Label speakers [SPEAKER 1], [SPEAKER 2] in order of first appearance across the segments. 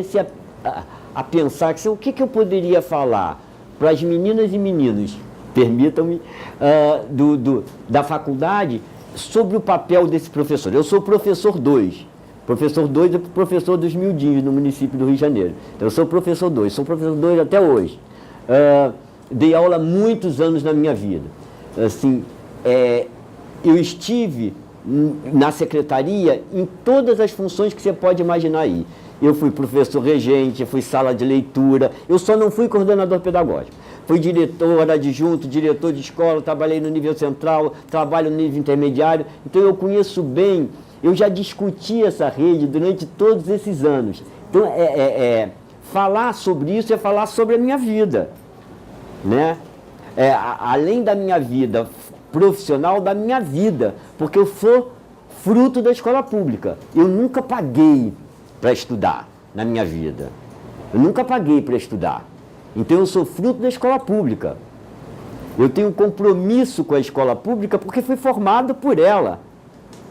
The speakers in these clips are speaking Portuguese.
[SPEAKER 1] comecei a pensar que, o que eu poderia falar para as meninas e meninos, permitam-me, da faculdade, sobre o papel desse professor. Eu sou professor 2. Professor 2 é professor dos Mildinhos, no município do Rio de Janeiro. Então, eu sou professor 2, sou professor 2 até hoje. Dei aula há muitos anos na minha vida. Assim, eu estive na secretaria em todas as funções que você pode imaginar aí. Eu fui professor regente, fui sala de leitura, eu só não fui coordenador pedagógico. Fui diretor adjunto, diretor de escola, trabalhei no nível central, trabalho no nível intermediário. Então eu conheço bem, eu já discuti essa rede durante todos esses anos. Então falar sobre isso é falar sobre a minha vida, né? Além da minha vida profissional, da minha vida, porque eu sou fruto da escola pública. Eu nunca paguei para estudar na minha vida. Eu nunca paguei para estudar. Então eu sou fruto da escola pública. Eu tenho um compromisso com a escola pública porque fui formado por ela,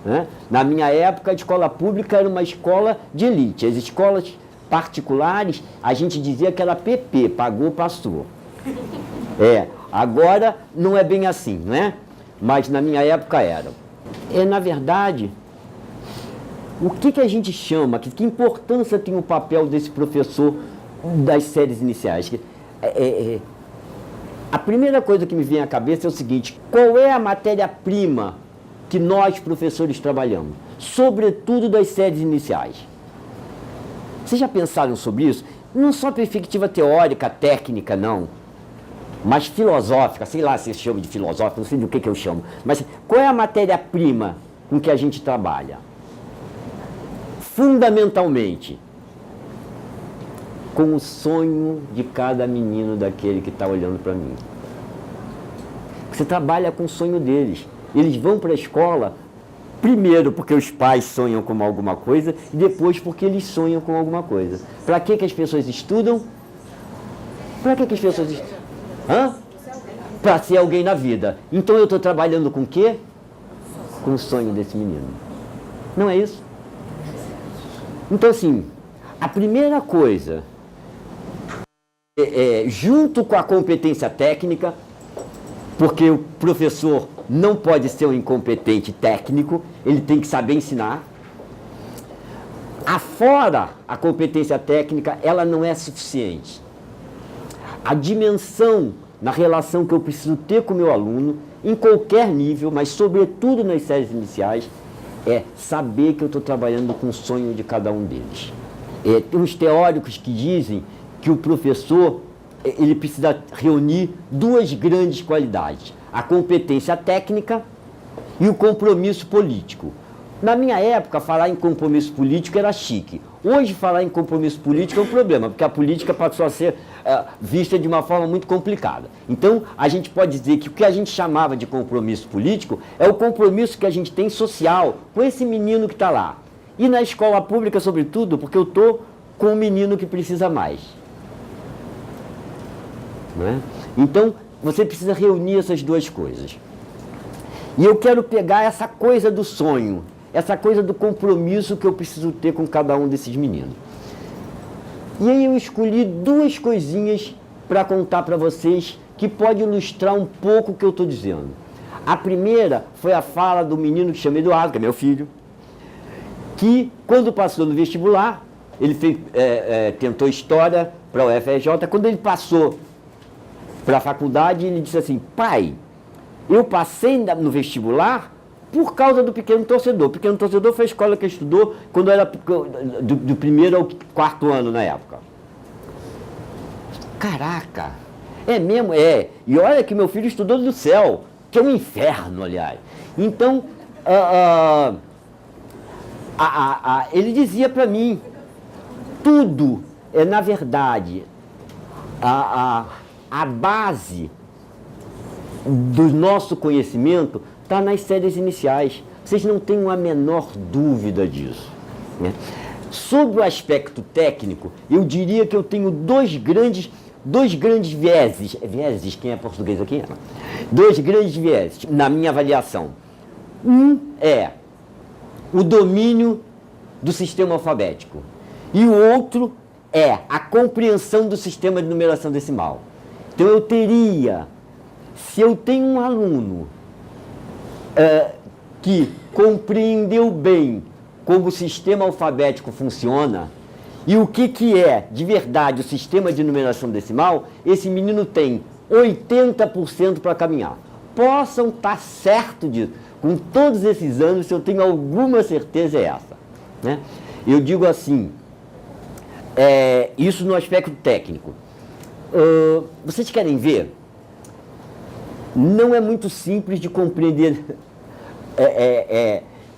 [SPEAKER 1] né? Na minha época, a escola pública era uma escola de elite. As escolas particulares, a gente dizia que era PP, pagou, passou. Agora não é bem assim, né? Mas na minha época era. Na verdade, o que a gente chama, que importância tem o papel desse professor das séries iniciais? A primeira coisa que me vem à cabeça é o seguinte: qual é a matéria-prima que nós, professores, trabalhamos? Sobretudo das séries iniciais. Vocês já pensaram sobre isso? Não só perspectiva teórica, técnica, não, mas filosófica, sei lá se eu chamo de filosófica, não sei do que eu chamo. Mas qual é a matéria-prima com que a gente trabalha? Fundamentalmente, com o sonho de cada menino daquele que está olhando para mim. Você trabalha com o sonho deles. Eles vão para a escola, primeiro porque os pais sonham com alguma coisa, e depois porque eles sonham com alguma coisa. Para que as pessoas estudam? Para que as pessoas estudam? Para ser alguém na vida. Então eu estou trabalhando com o quê? Com o sonho desse menino. Não é isso? Então, assim, a primeira coisa, junto com a competência técnica, porque o professor não pode ser um incompetente técnico, ele tem que saber ensinar. Afora a competência técnica, ela não é suficiente. A dimensão na relação que eu preciso ter com o meu aluno, em qualquer nível, mas sobretudo nas séries iniciais, é saber que eu estou trabalhando com o sonho de cada um deles. Tem uns teóricos que dizem que o professor ele precisa reunir duas grandes qualidades: a competência técnica e o compromisso político. Na minha época, falar em compromisso político era chique. Hoje, falar em compromisso político é um problema, porque a política passou a ser vista de uma forma muito complicada. Então, a gente pode dizer que o que a gente chamava de compromisso político é o compromisso que a gente tem social com esse menino que está lá. E na escola pública, sobretudo, porque eu estou com o menino que precisa mais. Não é? Então, você precisa reunir essas duas coisas. E eu quero pegar essa coisa do sonho, essa coisa do compromisso que eu preciso ter com cada um desses meninos. E aí eu escolhi duas coisinhas para contar para vocês que pode ilustrar um pouco o que eu estou dizendo. A primeira foi a fala do menino que chama Eduardo, que é meu filho, que quando passou no vestibular, ele tentou História para a UFRJ. Quando ele passou para a faculdade, ele disse assim: pai, eu passei no vestibular por causa do Pequeno Torcedor. O Pequeno Torcedor foi a escola que estudou quando era do primeiro ao quarto ano na época. Caraca, é mesmo? É. E olha que meu filho estudou no céu, que é um inferno, aliás. Então, ele dizia para mim, tudo na verdade, a base do nosso conhecimento está nas séries iniciais. Vocês não têm a menor dúvida disso, né? Sobre o aspecto técnico, eu diria que eu tenho dois grandes vieses. Vieses, quem é português aqui? Dois grandes vieses na minha avaliação. Um é o domínio do sistema alfabético. E o outro é a compreensão do sistema de numeração decimal. Então eu teria, se eu tenho um aluno que compreendeu bem como o sistema alfabético funciona e o que é, de verdade, o sistema de numeração decimal, esse menino tem 80% para caminhar. Possam estar certo disso. Com todos esses anos, se eu tenho alguma certeza, é essa. Né? Eu digo assim, isso no aspecto técnico. Vocês querem ver? Não é muito simples de compreender.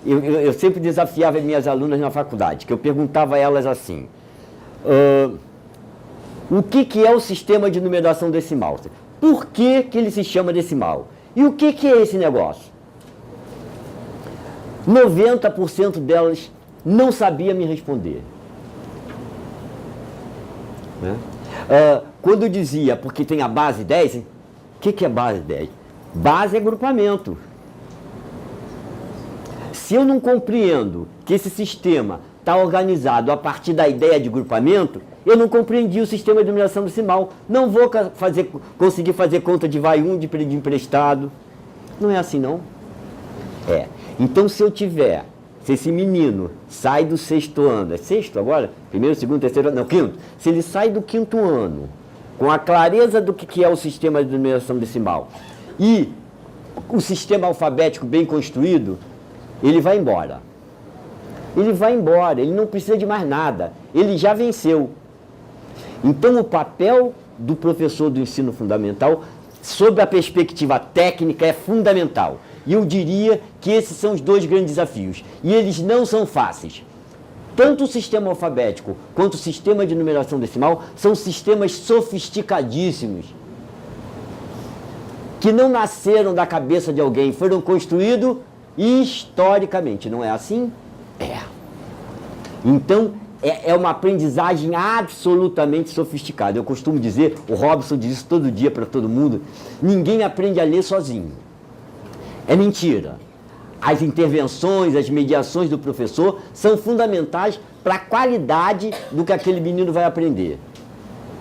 [SPEAKER 1] Eu sempre desafiava minhas alunas na faculdade, que eu perguntava a elas assim, o que é o sistema de numeração decimal? Por que ele se chama decimal? E o que é esse negócio? 90% delas não sabia me responder. Né? Quando eu dizia, porque tem a base 10, o que é base 10? Base é agrupamento. Se eu não compreendo que esse sistema está organizado a partir da ideia de grupamento, eu não compreendi o sistema de numeração decimal. Não vou conseguir fazer conta de vai um, de pedir emprestado. Não é assim, não? Então, se esse menino sai do sexto ano, é sexto agora? Primeiro, segundo, terceiro ano, não, quinto. Se ele sai do quinto ano, com a clareza do que é o sistema de numeração decimal e o sistema alfabético bem construído, ele vai embora. Ele vai embora, ele não precisa de mais nada. Ele já venceu. Então, o papel do professor do ensino fundamental, sob a perspectiva técnica, é fundamental. E eu diria que esses são os dois grandes desafios. E eles não são fáceis. Tanto o sistema alfabético quanto o sistema de numeração decimal são sistemas sofisticadíssimos, que não nasceram da cabeça de alguém, foram construídos historicamente. Não é assim? Então, é uma aprendizagem absolutamente sofisticada. Eu costumo dizer, o Robson diz isso todo dia para todo mundo, ninguém aprende a ler sozinho. É mentira. As intervenções, as mediações do professor são fundamentais para a qualidade do que aquele menino vai aprender.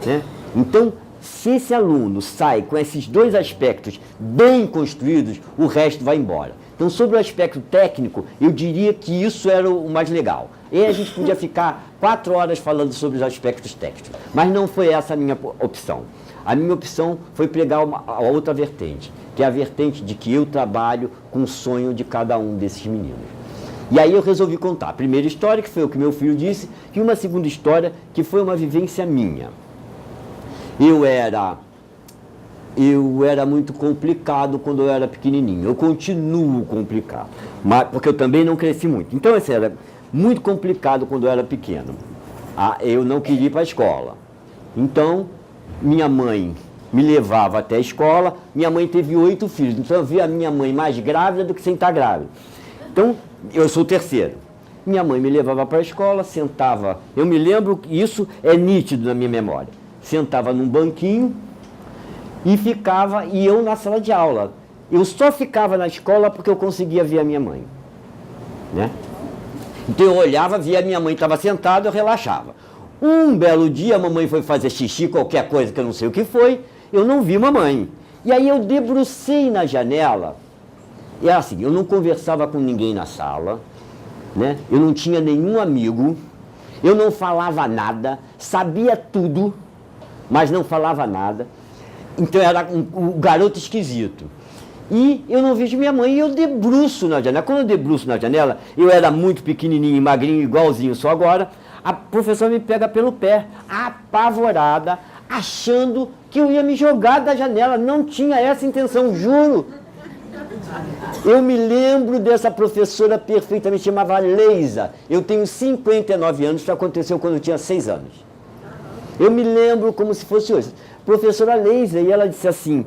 [SPEAKER 1] Né? Então, se esse aluno sai com esses dois aspectos bem construídos, o resto vai embora. Então, sobre o aspecto técnico, eu diria que isso era o mais legal. E a gente podia ficar 4 horas falando sobre os aspectos técnicos. Mas não foi essa a minha opção. A minha opção foi pregar a outra vertente, que é a vertente de que eu trabalho com o sonho de cada um desses meninos. E aí eu resolvi contar a primeira história, que foi o que meu filho disse, e uma segunda história, que foi uma vivência minha. Eu era muito complicado quando eu era pequenininho. Eu continuo complicado, porque eu também não cresci muito. Então, assim, era muito complicado quando eu era pequeno. Eu não queria ir para a escola. Então, minha mãe me levava até a escola. Minha mãe teve 8 filhos. Então, eu via a minha mãe mais grávida do que sem estar grávida. Então, eu sou o terceiro. Minha mãe me levava para a escola, sentava. Eu me lembro que isso é nítido na minha memória. Sentava num banquinho e eu na sala de aula. Eu só ficava na escola porque eu conseguia ver a minha mãe. Né? Então eu olhava, via a minha mãe estava sentada, eu relaxava. Um belo dia a mamãe foi fazer xixi, qualquer coisa que eu não sei o que foi, eu não vi mamãe. E aí eu debrucei na janela. E era assim, eu não conversava com ninguém na sala, né? Eu não tinha nenhum amigo, eu não falava nada, sabia tudo, mas não falava nada. Então era um garoto esquisito. E eu não vejo minha mãe e eu debruço na janela. Quando eu debruço na janela, eu era muito pequenininho e magrinho, igualzinho só agora, a professora me pega pelo pé, apavorada, achando que eu ia me jogar da janela. Não tinha essa intenção, juro. Eu me lembro dessa professora perfeitamente, chamava Leisa. Eu tenho 59 anos, isso aconteceu quando eu tinha 6 anos. Eu me lembro como se fosse hoje. Professora Leisa, e ela disse assim,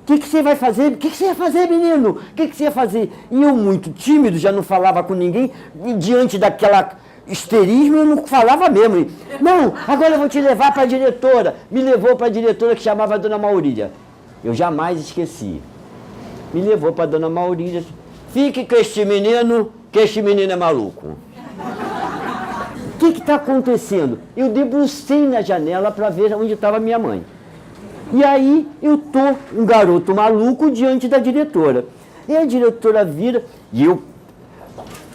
[SPEAKER 1] o que você vai fazer? O que você ia fazer, menino? O que você ia fazer? E eu, muito tímido, já não falava com ninguém, e diante daquela histerismo, eu não falava mesmo. E, não, agora eu vou te levar para a diretora. Me levou para a diretora que chamava a Dona Maurília. Eu jamais esqueci. Me levou para a Dona Maurília. Fique com este menino, que este menino é maluco. O que está acontecendo? Eu debrucei na janela para ver onde estava minha mãe. E aí eu tô um garoto maluco diante da diretora. E a diretora vira e eu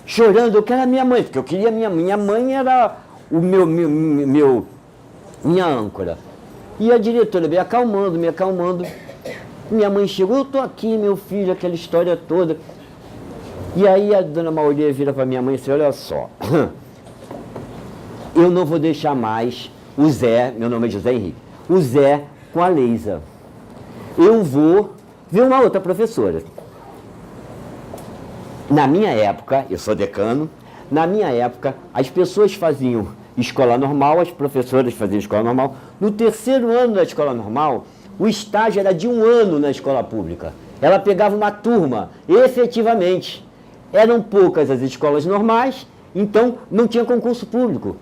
[SPEAKER 1] chorando, eu quero a minha mãe, porque eu queria minha mãe era o minha âncora. E a diretora me acalmando. Minha mãe chegou, eu tô aqui, meu filho, aquela história toda. E aí a dona Maurê vira para minha mãe e diz, olha só, eu não vou deixar mais o Zé, meu nome é José Henrique, o Zé com a Leisa. Eu vou ver uma outra professora. Na minha época, eu sou decano, na minha época, as pessoas faziam escola normal, as professoras faziam escola normal. No terceiro ano da escola normal, o estágio era de 1 ano na escola pública. Ela pegava uma turma, efetivamente. Eram poucas as escolas normais, então não tinha concurso público.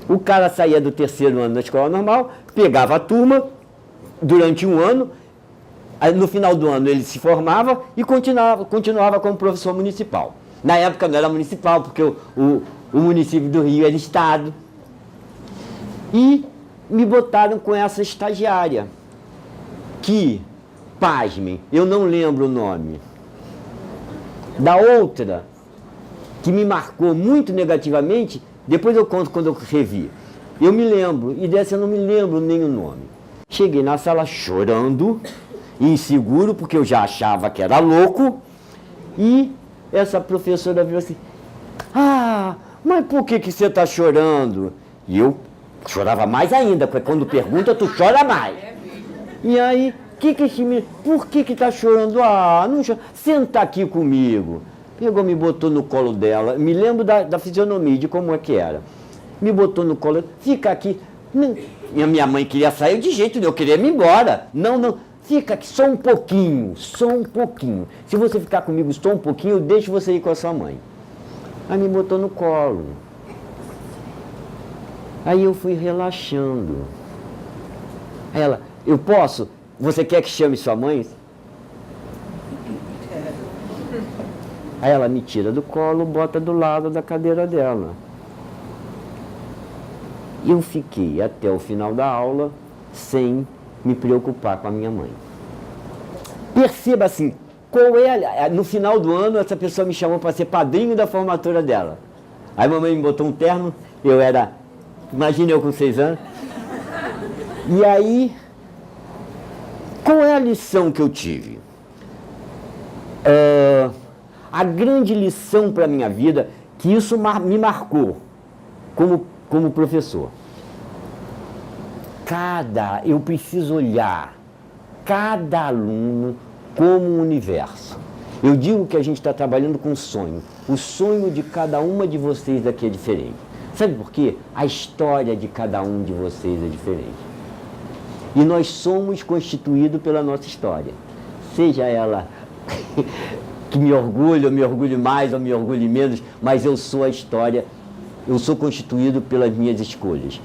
[SPEAKER 1] O cara saía do terceiro ano da escola normal, pegava a turma durante 1 ano, no final do ano ele se formava e continuava como professor municipal. Na época não era municipal, porque o município do Rio era estado. E me botaram com essa estagiária, que, pasmem, eu não lembro o nome. Da outra, que me marcou muito negativamente, depois eu conto quando eu revi. Eu me lembro, e dessa eu não me lembro nem o nome. Cheguei na sala chorando, inseguro, porque eu já achava que era louco, e essa professora virou assim, mas por que você está chorando? E eu chorava mais ainda, porque quando pergunta, tu chora mais. E aí, por que está chorando? Não chora. Senta aqui comigo. Pegou, me botou no colo dela. Me lembro da fisionomia, de como é que era. Me botou no colo, fica aqui. E a minha mãe queria sair de jeito nenhum, eu queria ir embora. Não, fica aqui só um pouquinho. Se você ficar comigo só um pouquinho, eu deixo você ir com a sua mãe. Aí me botou no colo. Aí eu fui relaxando. Aí ela, eu posso? Você quer que chame sua mãe? Aí ela me tira do colo, bota do lado da cadeira dela. Eu fiquei até o final da aula sem me preocupar com a minha mãe. Perceba assim, no final do ano essa pessoa me chamou para ser padrinho da formatura dela. Aí a mamãe me botou um terno, eu era, imagina eu com 6 anos. E aí, qual é a lição que eu tive? A grande lição para a minha vida, que isso me marcou como professor. Eu preciso olhar cada aluno como um universo. Eu digo que a gente está trabalhando com sonho. O sonho de cada uma de vocês aqui é diferente. Sabe por quê? A história de cada um de vocês é diferente. E nós somos constituídos pela nossa história. Seja ela que me orgulhe, ou me orgulhe mais, ou me orgulhe menos, mas eu sou a história, eu sou constituído pelas minhas escolhas,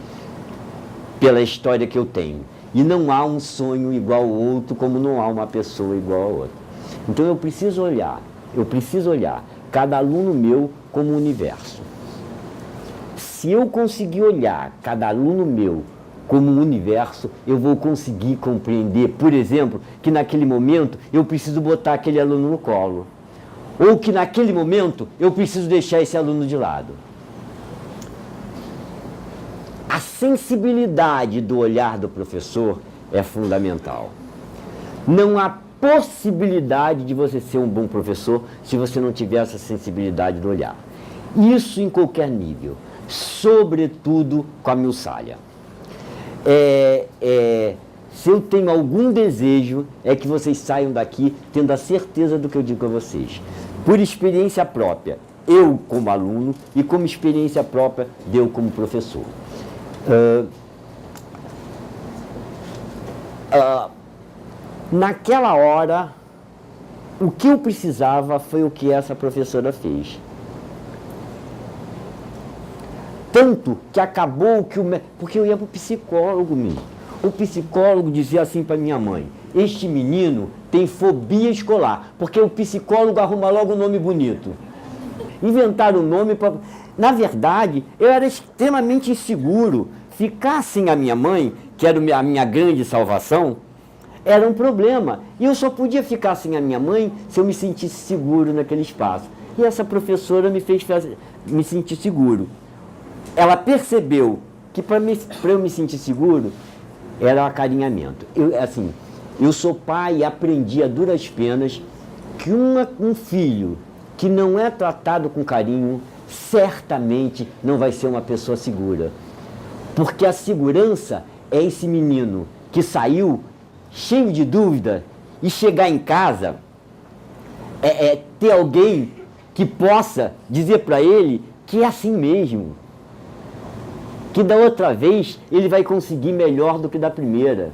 [SPEAKER 1] pela história que eu tenho. E não há um sonho igual ao outro, como não há uma pessoa igual a outra. Então eu preciso olhar cada aluno meu como um universo. Se eu conseguir olhar cada aluno meu como um universo, eu vou conseguir compreender, por exemplo, que naquele momento eu preciso botar aquele aluno no colo. Ou que naquele momento eu preciso deixar esse aluno de lado. A sensibilidade do olhar do professor é fundamental. Não há possibilidade de você ser um bom professor se você não tiver essa sensibilidade do olhar. Isso em qualquer nível, sobretudo com a miuçalha. Se eu tenho algum desejo, é que vocês saiam daqui tendo a certeza do que eu digo a vocês. Por experiência própria, eu como aluno, e como experiência própria, eu como professor. Naquela hora, o que eu precisava foi o que essa professora fez. Tanto que acabou que porque eu ia para o psicólogo mesmo. O psicólogo dizia assim para minha mãe, este menino tem fobia escolar, porque o psicólogo arruma logo um nome bonito. Inventaram o nome para... na verdade, eu era extremamente inseguro. Ficar sem a minha mãe, que era a minha grande salvação, era um problema. E eu só podia ficar sem a minha mãe se eu me sentisse seguro naquele espaço. E essa professora me fez me sentir seguro. Ela percebeu que para eu me sentir seguro, era o acarinhamento. Eu sou pai e aprendi a duras penas que um filho que não é tratado com carinho, certamente não vai ser uma pessoa segura. Porque a segurança é esse menino que saiu cheio de dúvida e chegar em casa, ter alguém que possa dizer para ele que é assim mesmo. Que da outra vez ele vai conseguir melhor do que da primeira.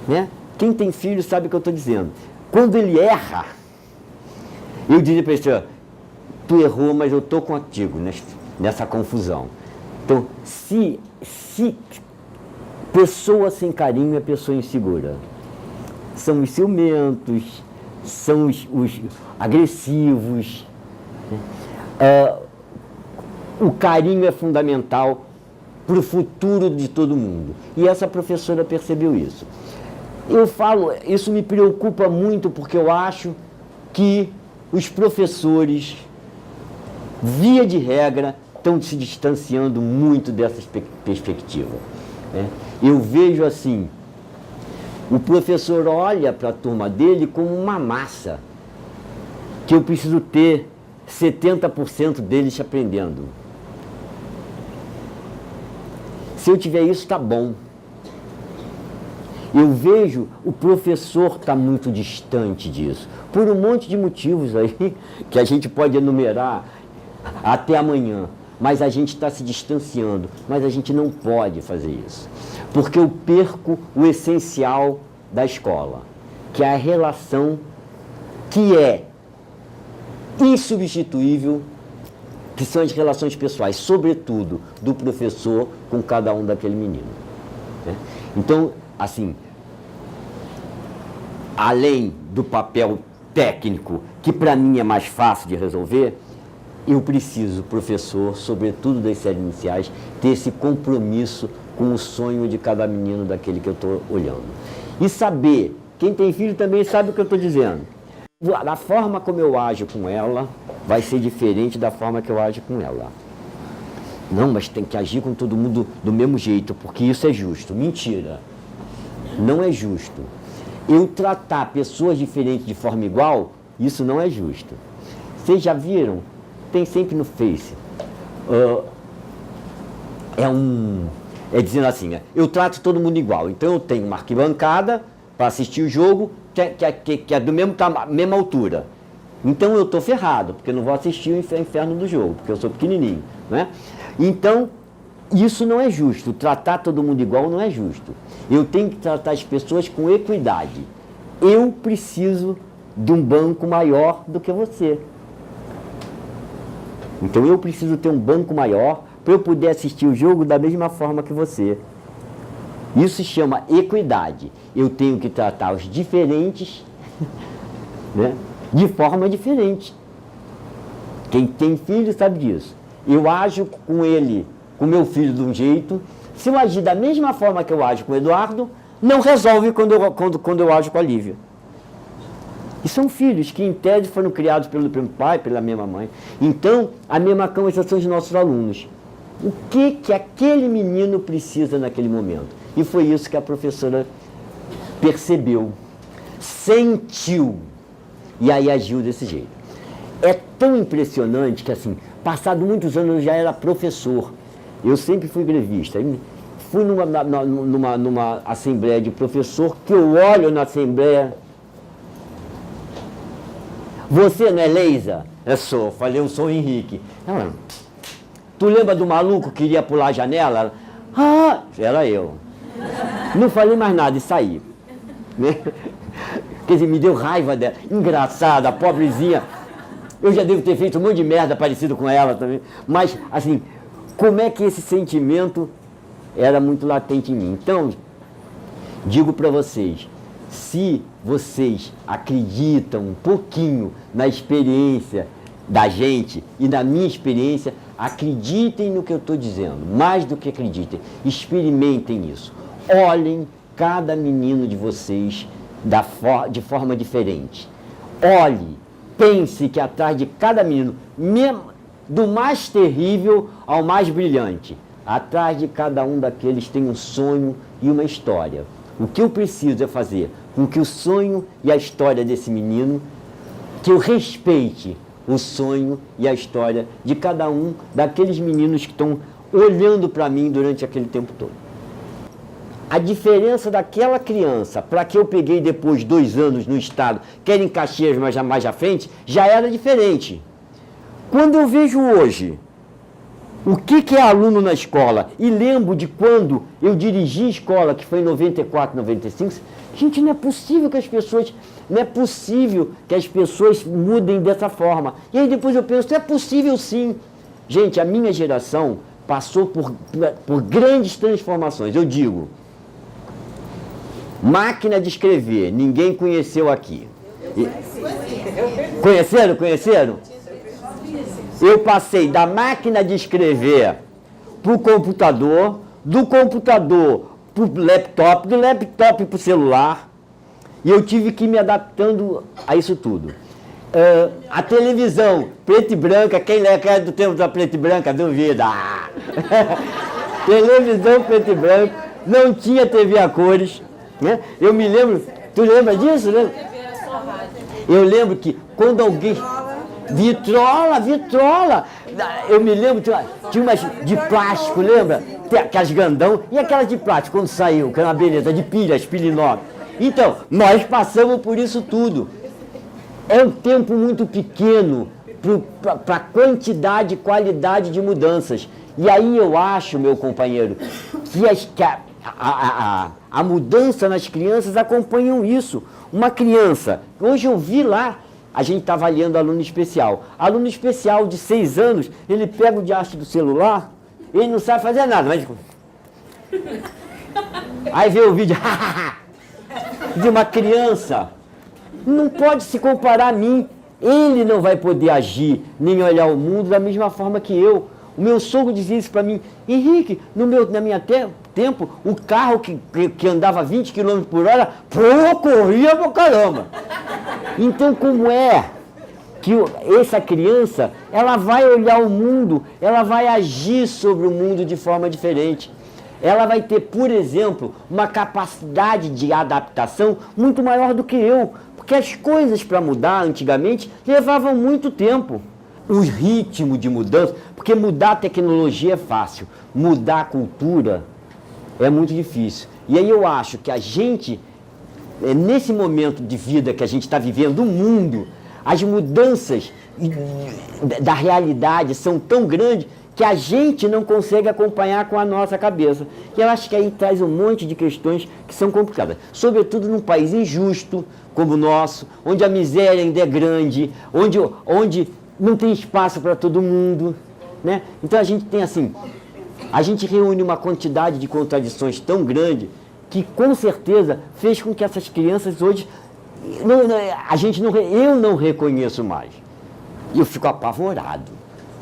[SPEAKER 1] Né? Quem tem filho sabe o que eu estou dizendo. Quando ele erra, eu diria para ele, tu errou, mas eu estou contigo nessa confusão. Então, se pessoa sem carinho é pessoa insegura. São os ciumentos, são os agressivos. O carinho é fundamental para o futuro de todo mundo. E essa professora percebeu isso. Eu falo, isso me preocupa muito, porque eu acho que os professores, via de regra, estão se distanciando muito dessa perspectiva. Né? Eu vejo assim, o professor olha para a turma dele como uma massa, que eu preciso ter 70% deles aprendendo. Se eu tiver isso, está bom. Eu vejo o professor está muito distante disso, por um monte de motivos aí, que a gente pode enumerar até amanhã. Mas a gente está se distanciando, mas a gente não pode fazer isso. Porque eu perco o essencial da escola, que é a relação que é insubstituível, que são as relações pessoais, sobretudo do professor com cada um daquele menino. Né? Então, assim, além do papel técnico, que para mim é mais fácil de resolver, eu preciso, professor, sobretudo das séries iniciais, ter esse compromisso com o sonho de cada menino daquele que eu estou olhando. E saber, quem tem filho também sabe o que eu estou dizendo. A forma como eu ajo com ela vai ser diferente da forma que eu ajo com ela. Não, mas tem que agir com todo mundo do mesmo jeito, porque isso é justo. Mentira. Não é justo. Eu tratar pessoas diferentes de forma igual, isso não é justo. Vocês já viram? Tem sempre no Face. Dizendo assim, eu trato todo mundo igual. Então eu tenho uma arquibancada para assistir o jogo que é do mesma altura. Então eu estou ferrado, porque eu não vou assistir o inferno do jogo, porque eu sou pequenininho. Né? Então, isso não é justo. Tratar todo mundo igual não é justo. Eu tenho que tratar as pessoas com equidade. Eu preciso de um banco maior do que você. Então eu preciso ter um banco maior para eu poder assistir o jogo da mesma forma que você. Isso se chama equidade. Eu tenho que tratar os diferentes né, de forma diferente. Quem tem filho sabe disso. Eu ajo com ele, com meu filho de um jeito. Se eu agir da mesma forma que eu ajo com o Eduardo, não resolve quando eu ajo com a Lívia. E são filhos que, em tese, foram criados pelo mesmo pai, pela mesma mãe. Então, a mesma coisa são os nossos alunos. O que aquele menino precisa naquele momento? E foi isso que a professora percebeu, sentiu, e aí agiu desse jeito. É tão impressionante que, assim, passado muitos anos, eu já era professor. Eu sempre fui grevista. Fui numa assembleia de professor, que eu olho na assembleia. Você não é Leisa? Eu sou. Falei, eu sou o Henrique. Ela, tu lembra do maluco que queria pular a janela? Ah, era eu. Não falei mais nada e saí. Né? Quer dizer, me deu raiva dela. Engraçada, pobrezinha. Eu já devo ter feito um monte de merda parecido com ela também. Mas, assim, como é que esse sentimento era muito latente em mim? Então, digo para vocês, se vocês acreditam um pouquinho na experiência da gente e na minha experiência, Acreditem no que eu estou dizendo, mais do que acreditem, experimentem isso. Olhem cada menino de vocês de forma diferente. Olhe, pense que atrás de cada menino, do mais terrível ao mais brilhante, atrás de cada um daqueles tem um sonho e uma história. O que eu preciso é fazer com que o sonho e a história desse menino, que eu respeite o sonho e a história de cada um daqueles meninos que estão olhando para mim durante aquele tempo todo. A diferença daquela criança para que eu peguei depois 2 anos no estado, que era em Caxias, mas já mais à frente, já era diferente. Quando eu vejo hoje o que é aluno na escola, e lembro de quando eu dirigi a escola, que foi em 94, 95, gente, não é possível que as pessoas mudem dessa forma. E aí depois eu penso, é possível sim. Gente, a minha geração passou por grandes transformações. Eu digo, máquina de escrever, ninguém conheceu aqui. Conheceram? Eu passei da máquina de escrever para o computador, do computador para o laptop, do laptop para o celular, e eu tive que ir me adaptando a isso tudo. A televisão, preta e branca, quem é do tempo da preta e branca, duvida. Televisão preta e branca, não tinha TV a cores, né? Eu me lembro, tu lembra disso, né? Eu lembro que quando alguém... Vitrola. Eu me lembro, tinha umas de plástico, lembra? Aquelas grandão, e aquelas de plástico, quando saiu, que era uma beleza, de pilhas, pilha. Então, nós passamos por isso tudo. É um tempo muito pequeno para a quantidade e qualidade de mudanças. E aí eu acho, meu companheiro, que a mudança nas crianças acompanham isso. Uma criança, hoje eu vi lá, a gente está avaliando aluno especial. Aluno especial de 6 anos, ele pega o diacho do celular, ele não sabe fazer nada, mas... Aí vê o vídeo de uma criança. Não pode se comparar a mim. Ele não vai poder agir, nem olhar o mundo da mesma forma que eu. O meu sogro dizia isso para mim. Henrique, na minha tempo, o carro que andava 20 km por hora, corria pra caramba. Então, como é que essa criança, ela vai olhar o mundo, ela vai agir sobre o mundo de forma diferente. Ela vai ter, por exemplo, uma capacidade de adaptação muito maior do que eu. Porque as coisas para mudar antigamente levavam muito tempo. O ritmo de mudança, porque mudar a tecnologia é fácil, mudar a cultura é muito difícil. E aí eu acho que a gente, nesse momento de vida que a gente está vivendo, o mundo, as mudanças da realidade são tão grandes que a gente não consegue acompanhar com a nossa cabeça. E eu acho que aí traz um monte de questões que são complicadas. Sobretudo num país injusto como o nosso, onde a miséria ainda é grande, onde não tem espaço para todo mundo, né? Então a gente tem assim, a gente reúne uma quantidade de contradições tão grande que com certeza fez com que essas crianças hoje, eu não reconheço mais. E eu fico apavorado,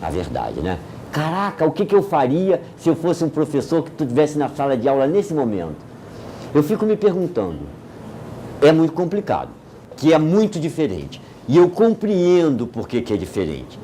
[SPEAKER 1] na verdade, né? Caraca, o que eu faria se eu fosse um professor que estivesse na sala de aula nesse momento? Eu fico me perguntando. É muito complicado, que é muito diferente. E eu compreendo por que é diferente.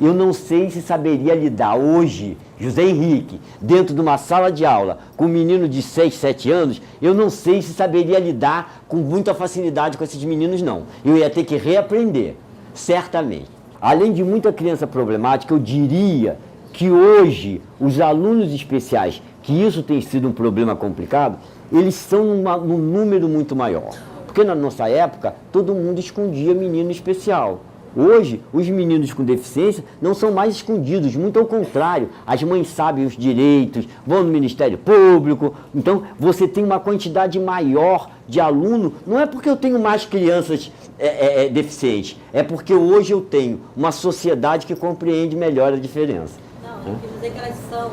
[SPEAKER 1] Eu não sei se saberia lidar hoje, José Henrique, dentro de uma sala de aula, com um menino de 6, 7 anos, eu não sei se saberia lidar com muita facilidade com esses meninos, não. Eu ia ter que reaprender, certamente. Além de muita criança problemática, eu diria que hoje os alunos especiais, que isso tem sido um problema complicado, eles são num número muito maior. Porque na nossa época, todo mundo escondia menino especial. Hoje, os meninos com deficiência não são mais escondidos, muito ao contrário. As mães sabem os direitos, vão no Ministério Público. Então, você tem uma quantidade maior de aluno. Não é porque eu tenho mais crianças deficientes, é porque hoje eu tenho uma sociedade que compreende melhor a diferença.
[SPEAKER 2] Não, eu quis dizer que elas são.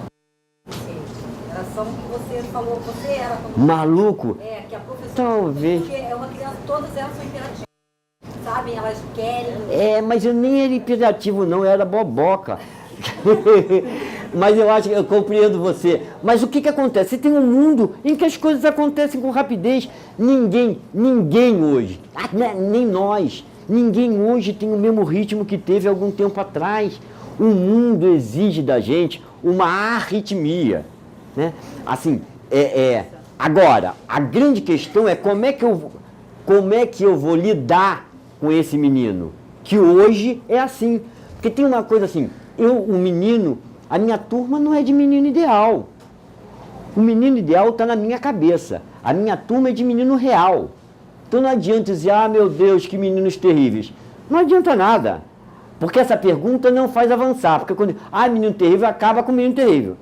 [SPEAKER 2] Elas são o que você falou, você era.
[SPEAKER 1] Maluco?
[SPEAKER 2] Que a professora...
[SPEAKER 1] Talvez.
[SPEAKER 2] Porque é uma criança, todas elas são imperativas. Sabem, elas querem.
[SPEAKER 1] Mas eu nem era imperativo, não, eu era boboca. Mas eu acho que eu compreendo você. Mas o que que acontece? Você tem um mundo em que as coisas acontecem com rapidez. Ninguém hoje, nem nós, ninguém hoje tem o mesmo ritmo que teve algum tempo atrás. O mundo exige da gente uma arritmia, né? Assim, agora, a grande questão é como é que eu vou lidar com esse menino, que hoje é assim. Porque tem uma coisa assim, o menino, a minha turma não é de menino ideal. O menino ideal está na minha cabeça. A minha turma é de menino real. Então não adianta dizer, meu Deus, que meninos terríveis. Não adianta nada. Porque essa pergunta não faz avançar. Porque quando, menino terrível, acaba com menino terrível.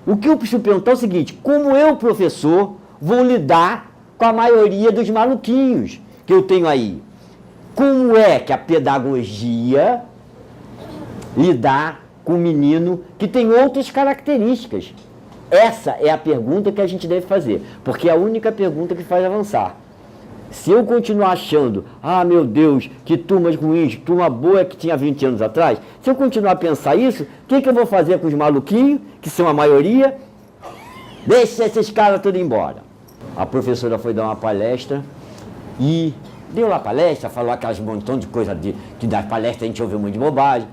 [SPEAKER 1] O que eu preciso perguntar é o seguinte, como eu, professor, vou lidar com a maioria dos maluquinhos que eu tenho aí? Como é que a pedagogia lidar com um menino que tem outras características? Essa é a pergunta que a gente deve fazer, porque é a única pergunta que faz avançar. Se eu continuar achando, meu Deus, que turmas ruins, turma boa que tinha 20 anos atrás, se eu continuar a pensar isso, o que eu vou fazer com os maluquinhos, que são a maioria? Deixa esses caras todos embora. A professora foi dar uma palestra e deu lá a palestra, falou aquelas montão de coisa que das palestras a gente ouviu muito de bobagem.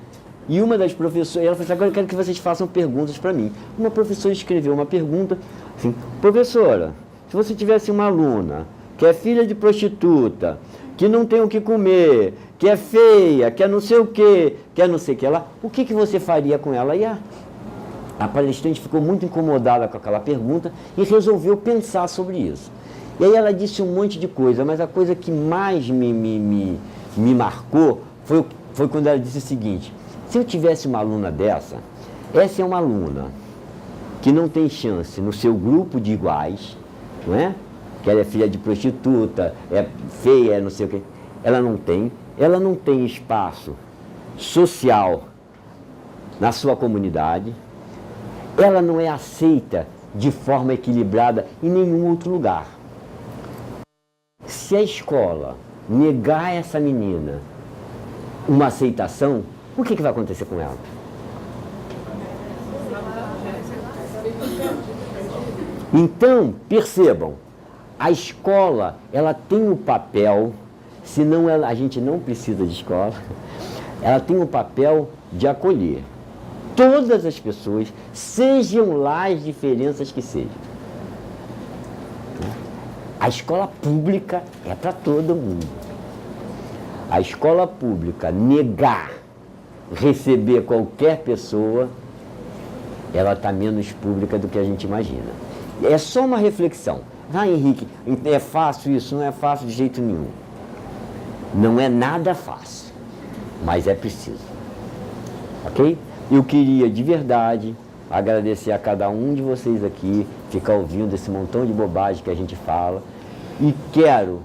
[SPEAKER 1] E uma das professoras, ela falou assim, agora eu quero que vocês façam perguntas para mim. Uma professora escreveu uma pergunta, assim, professora, se você tivesse uma aluna que é filha de prostituta, que não tem o que comer, que é feia, que é não sei o quê, que é não sei o que lá, o que você faria com ela? E a palestrante ficou muito incomodada com aquela pergunta e resolveu pensar sobre isso. E aí ela disse um monte de coisa, mas a coisa que mais me marcou foi quando ela disse o seguinte, se eu tivesse uma aluna dessa, essa é uma aluna que não tem chance no seu grupo de iguais, não é? Que ela é filha de prostituta, é feia, é não sei o quê. Ela não tem espaço social na sua comunidade, ela não é aceita de forma equilibrada em nenhum outro lugar. Se a escola negar a essa menina uma aceitação, o que vai acontecer com ela? Então, percebam, a escola, ela tem o papel, senão a gente não precisa de escola, ela tem o papel de acolher todas as pessoas, sejam lá as diferenças que sejam. A escola pública é para todo mundo. A escola pública negar receber qualquer pessoa, ela está menos pública do que a gente imagina. É só uma reflexão. Henrique, é fácil isso? Não é fácil de jeito nenhum. Não é nada fácil, mas é preciso. Ok? Eu queria, de verdade, agradecer a cada um de vocês aqui, ficar ouvindo esse montão de bobagem que a gente fala, e quero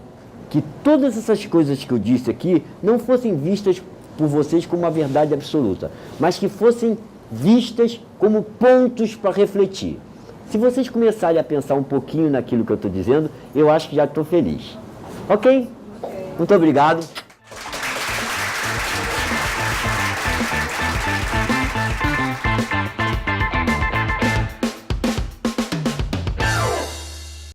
[SPEAKER 1] que todas essas coisas que eu disse aqui não fossem vistas por vocês como uma verdade absoluta, mas que fossem vistas como pontos para refletir. Se vocês começarem a pensar um pouquinho naquilo que eu estou dizendo, eu acho que já estou feliz. Ok? Muito obrigado.